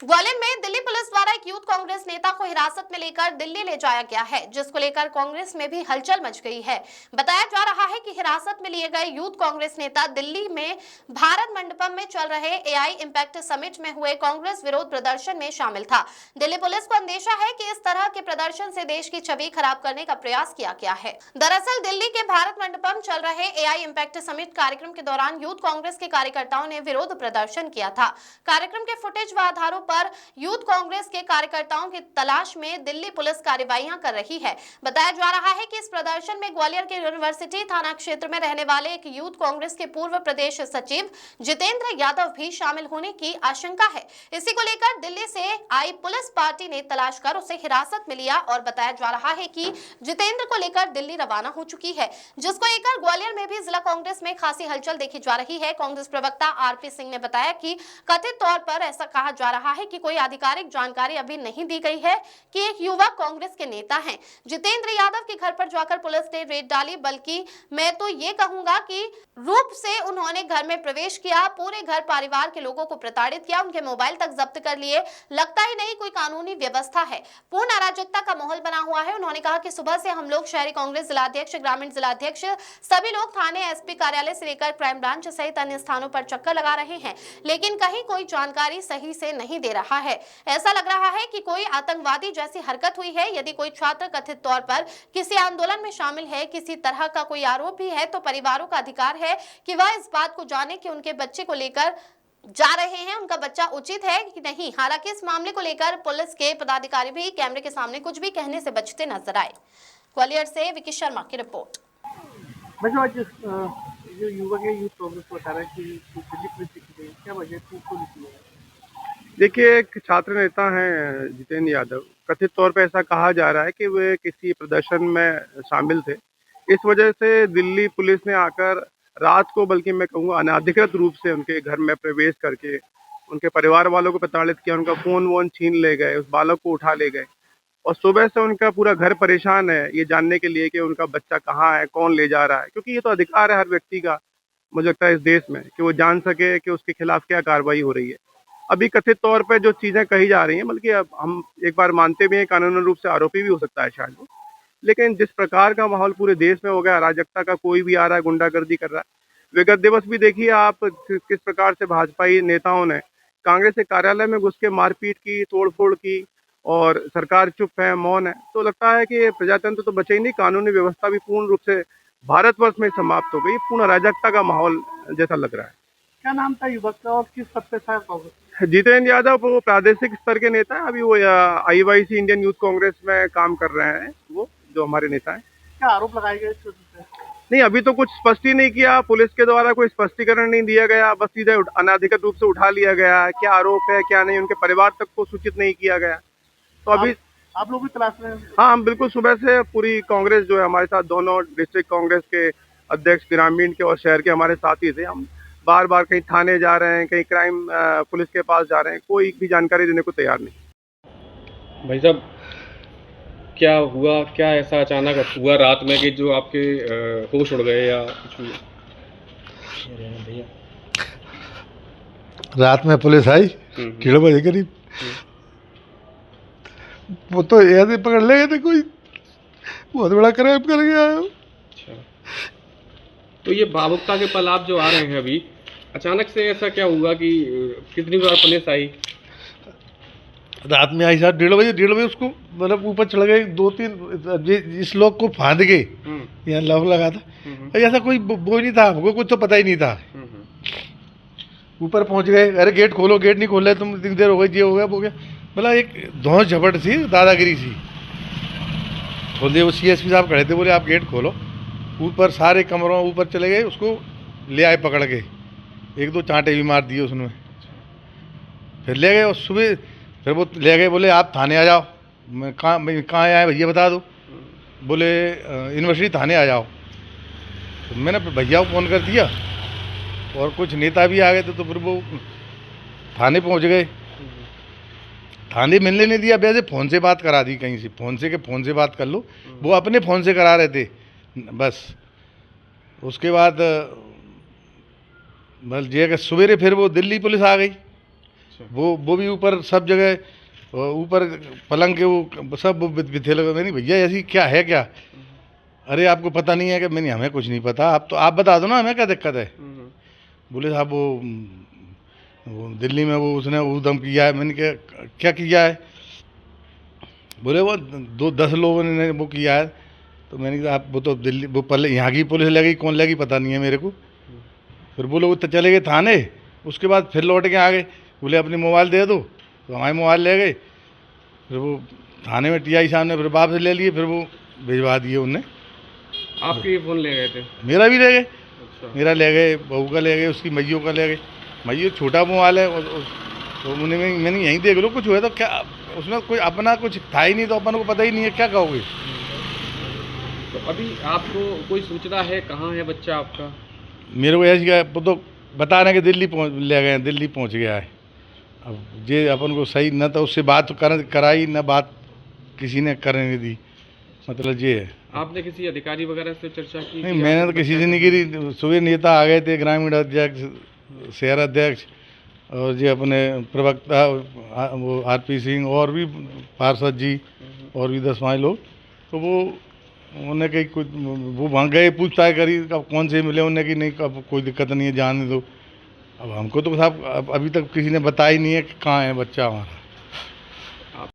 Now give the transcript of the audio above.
ग्वालियर में दिल्ली पुलिस द्वारा एक यूथ कांग्रेस नेता को हिरासत में लेकर दिल्ली ले जाया गया है, जिसको लेकर कांग्रेस में भी हलचल मच गई है। बताया जा रहा है कि हिरासत में लिए गए यूथ कांग्रेस नेता दिल्ली में भारत मंडपम में चल रहे एआई इंपैक्ट समिट में हुए कांग्रेस विरोध प्रदर्शन में शामिल था। दिल्ली पुलिस को अंदेशा है कि इस तरह के प्रदर्शन से देश की छवि खराब करने का प्रयास किया गया है। दरअसल दिल्ली के भारत मंडपम चल रहे एआई इंपैक्ट समिट कार्यक्रम के दौरान यूथ कांग्रेस के कार्यकर्ताओं ने विरोध प्रदर्शन किया था। कार्यक्रम के फुटेज व आधारों पर यूथ कांग्रेस के कार्यकर्ताओं की तलाश में दिल्ली पुलिस कार्रवाइयां कर रही है। बताया जा रहा है कि इस प्रदर्शन में ग्वालियर के यूनिवर्सिटी थाना क्षेत्र में रहने वाले एक यूथ कांग्रेस के पूर्व प्रदेश सचिव जितेंद्र यादव भी शामिल होने की आशंका है। इसी को लेकर दिल्ली से आई पुलिस पार्टी ने तलाश कर उसे हिरासत में लिया और बताया जा रहा है कि जितेंद्र को लेकर दिल्ली रवाना हो चुकी है, जिसको लेकर ग्वालियर में भी जिला कांग्रेस में खासी हलचल देखी जा रही है। कांग्रेस प्रवक्ता आरपी सिंह ने बताया कि कथित तौर पर ऐसा कहा जा रहा है कि कोई आधिकारिक जानकारी अभी नहीं दी गई है कि एक युवक कांग्रेस के नेता हैं। जितेंद्र यादव के घर पर जाकर पुलिस ने रेड डाली, बल्कि मैं तो ये कहूंगा कि रूप से उन्होंने घर में प्रवेश किया, पूरे घर परिवार के लोगों को प्रताड़ित किया, उनके मोबाइल तक जब्त कर लिए। लगता ही नहीं कोई कानूनी व्यवस्था है, पूर्ण अराजकता का माहौल बना हुआ है। उन्होंने कहा कि सुबह से हम लोग शहरी कांग्रेस जिलाध्यक्ष, ग्रामीण जिलाध्यक्ष, सभी लोग थाने, एसपी कार्यालय से लेकर क्राइम ब्रांच सहित अन्य स्थानों पर चक्कर लगा रहे हैं, लेकिन कहीं कोई जानकारी सही से नहीं दे रहा है। ऐसा लग रहा है कि कोई आतंकवादी जैसी हरकत हुई है। यदि कोई छात्र कथित तौर पर किसी आंदोलन में शामिल है, किसी तरह का कोई आरोप भी है, तो परिवारों का अधिकार है कि वह इस बात को जाने कि उनके बच्चे को लेकर जा रहे हैं, उनका बच्चा उचित है कि नहीं। हालांकि इस मामले को लेकर पुलिस के पदाधिकारी भी कैमरे के सामने कुछ भी कहने से बचते नजर आए। ग्वालियर से विकी शर्मा की रिपोर्ट। जो युवक है यूथ कांग्रेस को बता रहा है कि दिल्ली पुलिस की गई, क्या वजह थी, क्यों लिखी है? देखिए, एक छात्र नेता हैं जितेंद्र यादव, कथित तौर पे ऐसा कहा जा रहा है कि वे किसी प्रदर्शन में शामिल थे। इस वजह से दिल्ली पुलिस ने आकर रात को, बल्कि मैं कहूँगा अनाधिकृत रूप से उनके घर में प्रवेश करके उनके परिवार वालों को प्रताड़ित किया, उनका फ़ोन वोन छीन ले गए, उस बालक को उठा ले गए और सुबह से उनका पूरा घर परेशान है ये जानने के लिए कि उनका बच्चा कहाँ है, कौन ले जा रहा है। क्योंकि ये तो अधिकार है हर व्यक्ति का, मुझे लगता है इस देश में, कि वो जान सके कि उसके खिलाफ क्या कार्रवाई हो रही है। अभी कथित तौर पे जो चीज़ें कही जा रही हैं, बल्कि अब हम एक बार मानते भी हैं कानूनी रूप से आरोपी भी हो सकता है शायद वो, लेकिन जिस प्रकार का माहौल पूरे देश में हो गया, अराजकता का, कोई भी आ रहा है गुंडागर्दी कर रहा है। विगत दिवस भी देखिए आप किस प्रकार से भाजपाई नेताओं ने कांग्रेस के कार्यालय में घुस के मारपीट की, तोड़फोड़ की और सरकार चुप है, मौन है। तो लगता है कि प्रजातंत्र तो बचे ही नहीं, कानूनी व्यवस्था भी पूर्ण रूप से भारतवर्ष में समाप्त हो गई। पूर्ण अराजकता का माहौल जैसा लग रहा है। क्या नाम था युवक का और किस पद पे था कांग्रेस? जितेंद्र यादव वो प्रादेशिक स्तर के नेता है, अभी वो आईवाईसी इंडियन यूथ कांग्रेस में काम कर रहे हैं, वो जो हमारे नेता हैं। क्या आरोप लगाए गए इस पे? नहीं, अभी तो कुछ स्पष्ट ही नहीं किया, पुलिस के द्वारा कोई स्पष्टीकरण नहीं दिया गया, बस सीधे अनाधिकृत रूप से उठा लिया गया है। क्या आरोप है क्या नहीं, उनके परिवार तक को सूचित नहीं किया गया। तो अभी आप लोग भी तलाश में हैं? हाँ, हम बिल्कुल सुबह से पूरी कांग्रेस जो है हमारे साथ, दोनों डिस्ट्रिक्ट कांग्रेस के अध्यक्ष ग्रामीण के और शहर के हमारे साथी थे। हम बार बार कहीं थाने जा रहे हैं, कहीं क्राइम पुलिस के पास जा रहे हैं, कोई भी जानकारी देने को तैयार नहीं। भाई साहब, क्या हुआ, क्या ऐसा अचानक हुआ रात में कि जो आपके होश उड़ गए या कुछ भी? रात में पुलिस आई 1:30 बजे करीब। वो तो ऐसे पकड़ ले गए थे, कोई बहुत बड़ा क्राइम कर गया है। अच्छा, तो ये भावुकता के पल आप जो आ रहे हैं अभी, अचानक से ऐसा क्या हुआ कि कितनी बार पुलिस आई? रात में आई साहब 1:30 बजे उसको मतलब ऊपर चढ़ गए, 2-3 इस लोग को फांद के यहाँ लॉक लगा था। ऐसा कोई वो नहीं था, हमको कुछ तो पता ही नहीं था। ऊपर पहुँच गए, अरे गेट खोलो, गेट नहीं खोल रहे तुम, इतनी देर हो गई, ये हो गया वो हो गया, मतलब एक धौंस झपट सी, दादागिरी सी। बोले वो CSP साहब खड़े थे, बोले आप गेट खोलो। ऊपर सारे कमरों ऊपर चले गए, उसको ले आए पकड़ के, 1-2 चांटे भी मार दिए उसने। फिर ले गए और सुबह फिर वो ले गए, बोले आप थाने आ जाओ। मैं कहाँ आया भैया बता दो। बोले यूनिवर्सिटी थाने आ जाओ। तो मैंने भैया को फ़ोन कर दिया और कुछ नेता भी आ गए थे, तो फिर वो थाने पहुंच गए। थाने मिलने नहीं दिया, वैसे फ़ोन से बात करा दी कहीं से, फ़ोन से बात कर लो, वो अपने फ़ोन से करा रहे थे बस। उसके बाद बस ये कि सवेरे फिर वो दिल्ली पुलिस आ गई। अच्छा। वो भी ऊपर सब जगह ऊपर पलंग के वो सब बिथे लगे। मैंने भैया ऐसी क्या है क्या? अरे आपको पता नहीं है कि मैंने हमें कुछ नहीं पता, आप बता दो ना हमें क्या दिक्कत है। बोले साहब वो दिल्ली में वो उसने उधम किया है। मैंने क्या किया है? बोले वो 10 लोगों ने वो किया है। तो मैंने कहा आप वो तो दिल्ली वो पहले यहाँ की पुलिस लगी, कौन लगी पता नहीं है मेरे को। फिर बोले वो तो चले गए थाने, उसके बाद फिर लौट के आ गए। बोले अपनी मोबाइल दे दो, तो हमारी मोबाइल ले गए। फिर वो थाने में टीआई साहब ने फिर वापस ले लिए, फिर वो भिजवा दिए उनने। आपके फ़ोन ले गए थे? मेरा भी ले गए। अच्छा। मेरा ले गए, बहू का ले गए, उसकी मैयों का ले गए। मैयों छोटा मोबाइल है तो उन्हें मैंने यहीं देख लो कुछ हुआ तो क्या, उसमें कोई अपना कुछ था ही नहीं, तो अपन को पता ही नहीं है, क्या कहोगे। तो अभी आपको कोई सूचना है कहाँ है बच्चा आपका? मेरे को ऐसी वो तो बता रहे हैं कि ले गए हैं, दिल्ली पहुंच गया है। अब ये अपन को सही न तो उससे बात कराई, न बात किसी ने करने दी, मतलब ये है। आपने किसी अधिकारी वगैरह से चर्चा की? नहीं, मैंने तो किसी से नहीं करी। सुबह नेता आ गए थे, ग्रामीण अध्यक्ष, शहर अध्यक्ष और जी अपने प्रवक्ता वो आरपी सिंह और भी पार्षद जी और भी 10-5 लोग। तो वो उन्होंने कही कुछ वो वहाँ गए, पूछताछ करी, अब कौन से मिले, उन्होंने कि नहीं अब कोई दिक्कत नहीं है, जाने दो। अब हमको तो साहब अभी तक किसी ने बताया ही नहीं है कि कहाँ है बच्चा हमारा।